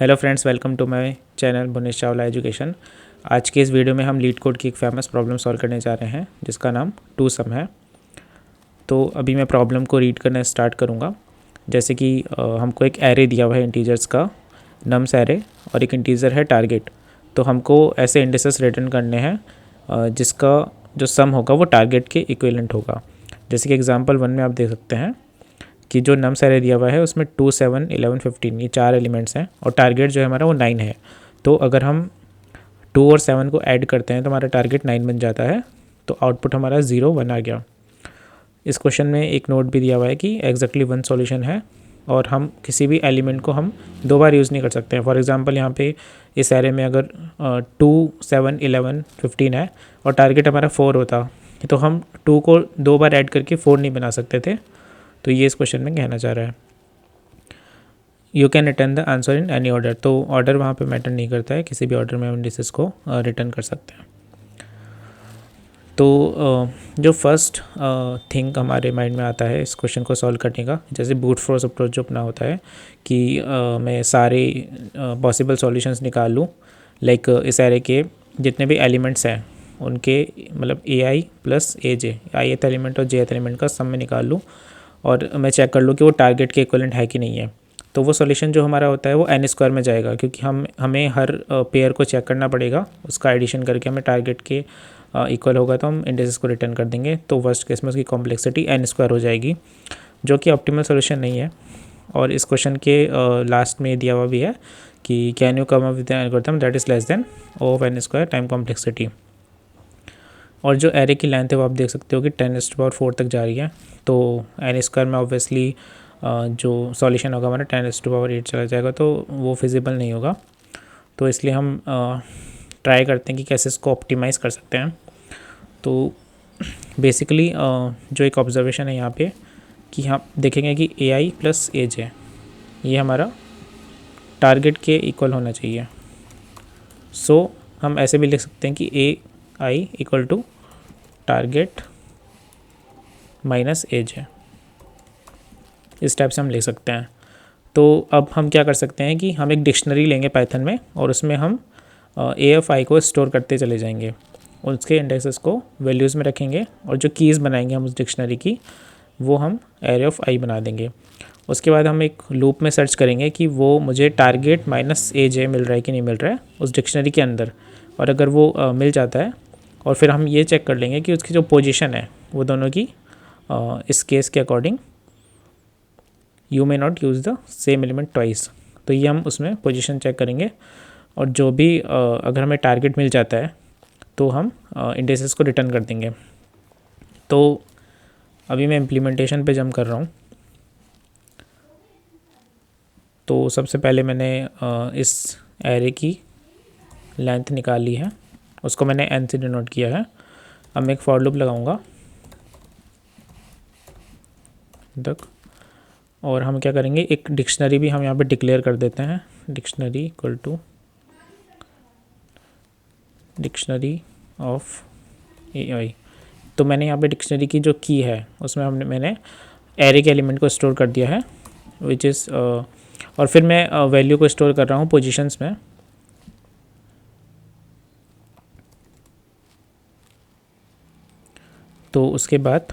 Hello friends, welcome to my channel Bhuvnesh Chawla education. आज के इस वीडियो में हम लीड कोड की एक फेमस प्रॉब्लम सॉल्व करने जा रहे हैं जिसका नाम टू सम है। तो अभी मैं प्रॉब्लम को रीड करना स्टार्ट करूँगा। जैसे कि हमको एक एरे दिया हुआ है इंटीजर्स का, नम्स एरे, और एक इंटीजर है टारगेट। तो हमको ऐसे इंडिसेस रिटर्न करने हैं जिसका जो सम होगा वो टारगेट के इक्विवेलेंट होगा। जैसे कि एग्जांपल 1 में आप देख सकते हैं कि जो नम्स एरे दिया हुआ है उसमें 2, 7, 11, 15 ये 4 एलिमेंट्स हैं और टारगेट जो है हमारा वो 9 है। तो अगर हम 2 और 7 को ऐड करते हैं तो हमारा टारगेट 9 बन जाता है। तो आउटपुट हमारा 0, 1 आ गया। इस क्वेश्चन में एक नोट भी दिया हुआ है कि एग्जैक्टली 1 सॉल्यूशन है और हम किसी भी एलिमेंट को हम 2 बार यूज़ नहीं कर सकते हैं। फॉर एग्जांपल यहाँ पे इस एरे में अगर 2, 7, 11, 15 है और टारगेट हमारा 4 होता तो हम 2 को 2 बार ऐड करके 4 नहीं बना सकते थे। तो ये इस क्वेश्चन में कहना चाह रहा है। You can return the answer in any order. तो ऑर्डर वहाँ पे मैटर नहीं करता है, किसी भी ऑर्डर में हम इंडिसेस को रिटर्न कर सकते हैं। तो जो फर्स्ट थिंग हमारे माइंड में आता है इस क्वेश्चन को सॉल्व करने का, जैसे ब्रूट फोर्स अप्रोच जो अपना होता है कि मैं सारे पॉसिबल सॉल्यूशंस निकाल लूँ। लाइक इस एरे के जितने भी एलिमेंट्स हैं उनके मतलब ai plus aj, ith element और jth एलिमेंट का सम में निकाल लूँ और मैं चेक कर लूँ कि वो टारगेट के इक्विवेलेंट है कि नहीं है। तो वो सॉल्यूशन जो हमारा होता है वो n² में जाएगा, क्योंकि हमें हर पेयर को चेक करना पड़ेगा, उसका एडिशन करके हमें टारगेट के इक्वल होगा तो हम इंडिसेस को रिटर्न कर देंगे। तो वर्स्ट केस में उसकी कॉम्प्लेक्सिटी n² हो जाएगी, जो कि ऑप्टिमल सॉल्यूशन नहीं है। और इस क्वेश्चन के लास्ट में दिया हुआ भी है कि can you come up with an algorithm that is less than O of n² time complexity. और जो एरे की लेंथ है वो आप देख सकते हो कि 10⁴ तक जा रही है। तो n² में ऑब्वियसली जो सॉल्यूशन होगा हमारा 10⁸ चला जाएगा, तो वो फिजिबल नहीं होगा। तो इसलिए हम ट्राई करते हैं कि कैसे इसको ऑप्टिमाइज़ कर सकते हैं। तो बेसिकली जो एक ऑब्जर्वेशन है यहाँ पे कि हम देखेंगे कि ai प्लस aj ये हमारा टारगेट के इक्वल होना चाहिए। सो हम ऐसे भी लिख सकते हैं कि ai equal to target minus age है, इस टाइप से हम लिख सकते हैं। तो अब हम क्या कर सकते हैं कि हम एक डिक्शनरी लेंगे पाइथन में और उसमें हम AFI को स्टोर करते चले जाएंगे, उसके इंडेक्सेस को वैल्यूज़ में रखेंगे और जो कीज़ बनाएंगे हम उस डिक्शनरी की वो हम एरे ऑफ आई बना देंगे। उसके बाद हम एक लूप में सर्च करेंगे कि वो मुझे टारगेट माइनस aj मिल रहा है कि नहीं मिल रहा है उस डिक्शनरी के अंदर, और अगर वो मिल जाता है और फिर हम ये चेक कर लेंगे कि उसकी जो पोजीशन है वो दोनों की इस केस के according you may not use the same element twice. तो ये हम उसमें पोजीशन चेक करेंगे और जो भी अगर हमें टारगेट मिल जाता है तो हम इंडिसेस को रिटर्न कर देंगे। तो अभी मैं इम्प्लीमेंटेशन पे जंप कर रहा हूँ। तो सबसे पहले मैंने इस एरे की लेंथ निकाल ली है, उसको मैंने n से डिनोट किया है। अब मैं एक फॉर लूप लगाऊंगा तक, और हम क्या करेंगे एक डिक्शनरी भी हम यहाँ पे डिक्लेयर कर देते हैं, dictionary equal to dictionary of ai। तो मैंने यहाँ पे डिक्शनरी की जो की है उसमें मैंने एरे के एलिमेंट को स्टोर कर दिया है विच इज़ और फिर मैं वैल्यू को स्टोर कर रहा हूँ पोजीशंस में। तो उसके बाद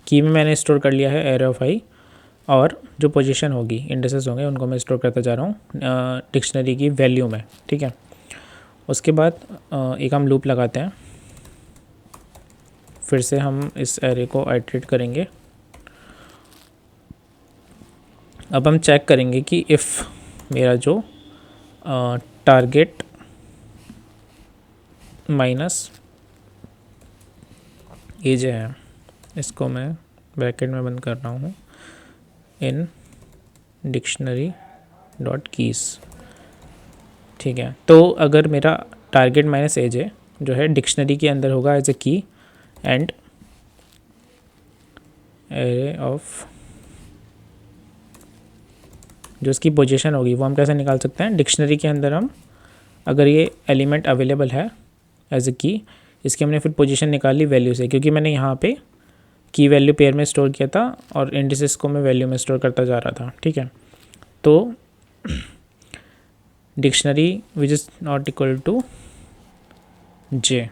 की में मैंने स्टोर कर लिया है एरे ऑफ आई, और जो पोजीशन होगी इंडिसेस होंगे उनको मैं स्टोर करता जा रहा हूँ डिक्शनरी की वैल्यू में। ठीक है, उसके बाद एक हम लूप लगाते हैं, फिर से हम इस एरे को आइटरेट करेंगे। अब हम चेक करेंगे कि इफ़ मेरा जो टारगेट माइनस एज है, इसको मैं ब्रैकेट में बंद कर रहा हूँ, इन डिक्शनरी डॉट कीज़। ठीक है, तो अगर मेरा टारगेट माइनस एज जो है डिक्शनरी के अंदर होगा एज ए की एंड एरे ऑफ जो इसकी पोजीशन होगी वो हम कैसे निकाल सकते हैं डिक्शनरी के अंदर। हम अगर ये एलिमेंट अवेलेबल है एज ए की, इसकी हमने फिर पोजीशन निकाली वैल्यू से, क्योंकि मैंने यहाँ पे की वैल्यू पेयर में स्टोर किया था और इंडिसेस को मैं वैल्यू में स्टोर करता जा रहा था। ठीक है, तो dictionary which is not equal to J.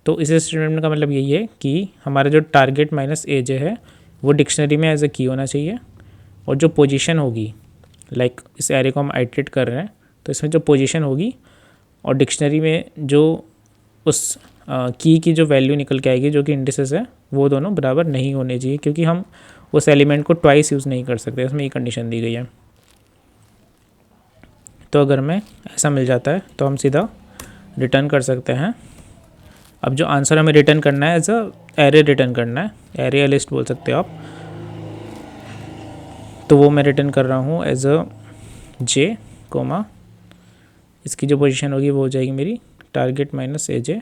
तो इस स्टेटमेंट का मतलब यही है कि हमारा जो टारगेट माइनस ए जे है वो डिक्शनरी में एज ए की होना चाहिए, और जो पोजीशन होगी लाइक इस एरे को हम आइटरेट कर रहे हैं तो इसमें जो पोजीशन होगी और डिक्शनरी में जो उस की जो वैल्यू निकल के आएगी जो कि इंडिसेस है वो दोनों बराबर नहीं होने चाहिए, क्योंकि हम उस एलिमेंट को ट्वाइस यूज़ नहीं कर सकते, इसमें ये कंडीशन दी गई है। तो अगर हमें ऐसा मिल जाता है तो हम सीधा रिटर्न कर सकते हैं। अब जो आंसर हमें रिटर्न करना है एज अ एरे रिटर्न करना है, एरे या लिस्ट बोल सकते हो आप, तो वो मैं रिटर्न कर रहा हूँ एज अ जे कोमा, इसकी जो पोजीशन होगी वो हो जाएगी मेरी target minus A J,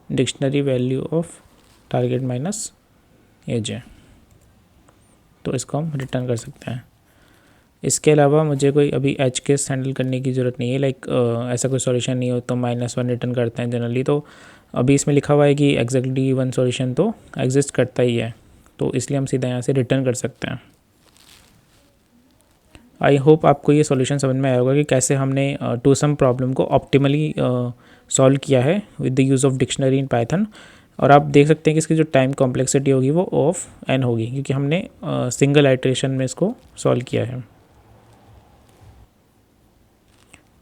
dictionary value of target minus A J. तो इसको हम रिटर्न कर सकते हैं। इसके अलावा मुझे कोई अभी एच केस हैंडल करने की ज़रूरत नहीं है, लाइक ऐसा कोई सॉल्यूशन नहीं हो तो -1 रिटर्न करते हैं जनरली। तो अभी इसमें लिखा हुआ है कि एग्जैक्टली 1 सॉल्यूशन तो एग्जिस्ट करता ही है, तो इसलिए हम सीधा यहाँ से रिटर्न कर सकते हैं। आई होप आपको ये सॉल्यूशन समझ में आया होगा कि कैसे हमने टू सम प्रॉब्लम को ऑप्टिमली सॉल्व किया है with the use of dictionary in Python. और आप देख सकते हैं कि इसकी जो टाइम कॉम्प्लेक्सिटी होगी वो ऑफ एन होगी, क्योंकि हमने सिंगल आइट्रेशन में इसको सॉल्व किया है।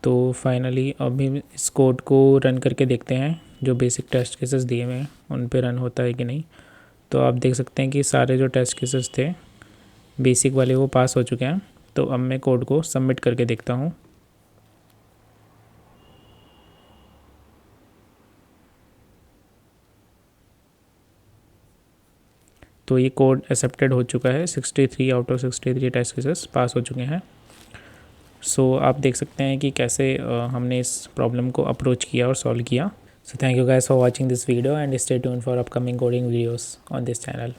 तो फाइनली अभी इस कोड को रन करके देखते हैं, जो बेसिक टेस्ट केसेस दिए हुए हैं उन पे रन होता है कि नहीं। तो आप देख सकते हैं कि सारे जो टेस्ट केसेस थे बेसिक वाले वो पास हो चुके हैं। तो अब मैं कोड को सबमिट करके देखता हूँ। तो ये कोड एक्सेप्टेड हो चुका है, 63 out of 63 test cases pass हो चुके हैं। सो आप देख सकते हैं कि कैसे हमने इस प्रॉब्लम को अप्रोच किया और सॉल्व किया। So thank you guys for watching this video and stay tuned for upcoming coding videos on this channel.